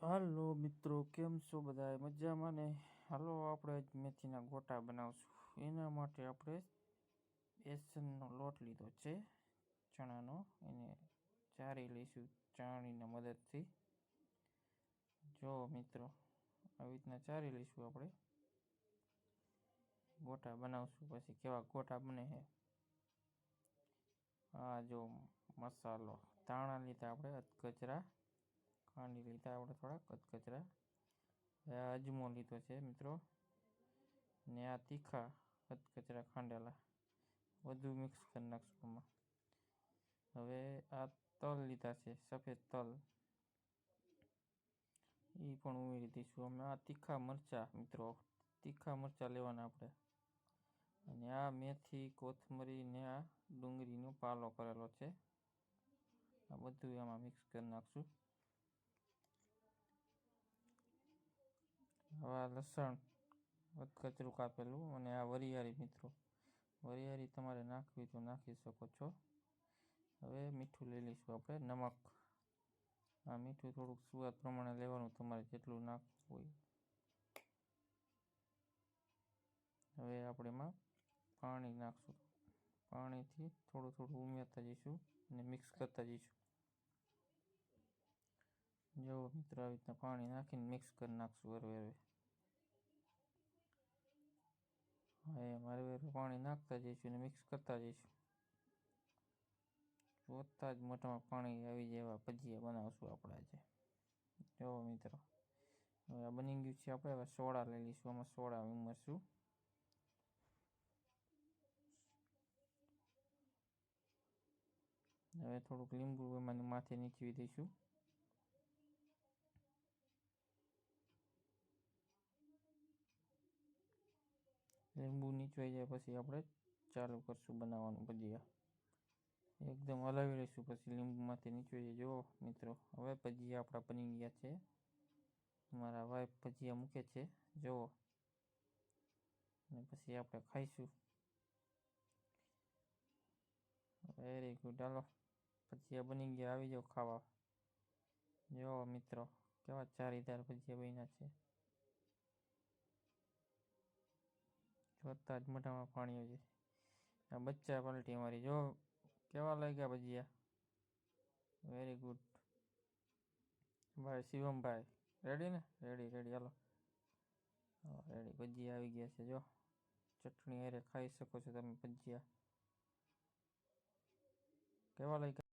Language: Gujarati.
હાલો મિત્રો, કેમ છો બધા? મજામાં ને? હાલો આપણે આજ મેથીના ગોટા બનાવશું. એના માટે આપણે બેસનનો લોટ લીધો છે, ચણાનો. એને ચારી લઈશું ચાળણીના મદદથી. જો મિત્રો, આવી રીતના ચારી લઈશું આપણે. ગોટા બનાવશું, પછી કેવા ગોટા બને છે. આ જો મસાલો, ધાણા લીધા આપણે અધકચરા, ખાંડી લીધા આપણે થોડાક અધકચરા, અજમો લીધો છે મિત્રો, ને આ તીખા અધકચરા ખાંડેલા, બધું મિક્સ કરી નાખશું આમાં. હવે આ તલ લીધા છે, સફેદ તલ, એ પણ ઉમેરી દઈશું અમે. આ તીખા મરચાં મિત્રો, તીખા મરચાં લેવાના આપણે. અને આ મેથી, કોથમરી ને આ ડુંગળીનો પાલો કરેલો છે. આ બધું એમાં મિક્સ કરી નાખશું. હવે આ લસણ કચરું કાપેલું, અને આ વરિયાળી મિત્રો, વરિયાળી તમારે નાખવી તો નાખી શકો છો. હવે મીઠું લઈ લઈશું આપણે, નમક. આ મીઠું થોડુંક સ્વાદ પ્રમાણે લેવાનું, તમારે જેટલું નાખવું હોય. હવે આપણે એમાં પાણી નાખશું. પાણીથી થોડું થોડું ઉમેરતા જઈશું અને મિક્સ કરતા જઈશું. જો મિત્રો, આવી રીતના પાણી નાખીને મિક્સ કરી નાખશું હરવે. હરવે પાણી નાખતા જઈશું અને મિક્સ કરતા જઈશું. જોતા જ મોઢામાં પાણી આવી જાય એવા ભજીયા બનાવશું આપણે આજે. જો મિત્રો, હવે આ બની ગયું છે. આપણે હવે સોડા લઈ લઈશું, આમાં સોડા ઉમેરશું. હવે થોડુંક લીંબુ એમાં માથે નીચવી દઈશું. લીંબુ નીચવાઈ જાય પછી આપણે ચાલુ કરશું બનાવવાનું ભજીયા. એકદમ હલાવી લઈશું, પછી લીંબુમાંથી નીચવાઈ જાય. જો મિત્રો, હવે ભજીયા આપણા બની ગયા છે. મારા વાઈફ ભજીયા મૂકે છે, જુઓ. અને પછી આપણે ખાઈશું. Very good. હાલો, ભજીયા બની ગયા, આવી જાઓ ખાવા. જો મિત્રો, કેવા ચારીદાર ભજીયા બન્યા છે. જોતા જ મોઢામાં પાણી આવી જાય. આ બચ્ચા પલટી અમારી, જો કેવા લાગ્યા ભજીયા. વેરી ગુડ ભાઈ શિવમભાઈ. રેડી ને? રેડી. હાલો, રેડી. ભજીયા આવી ગયા છે. જો ચટણી હારે ખાઈ શકો છો તમે ભજીયા. કેવા લાગ્યા?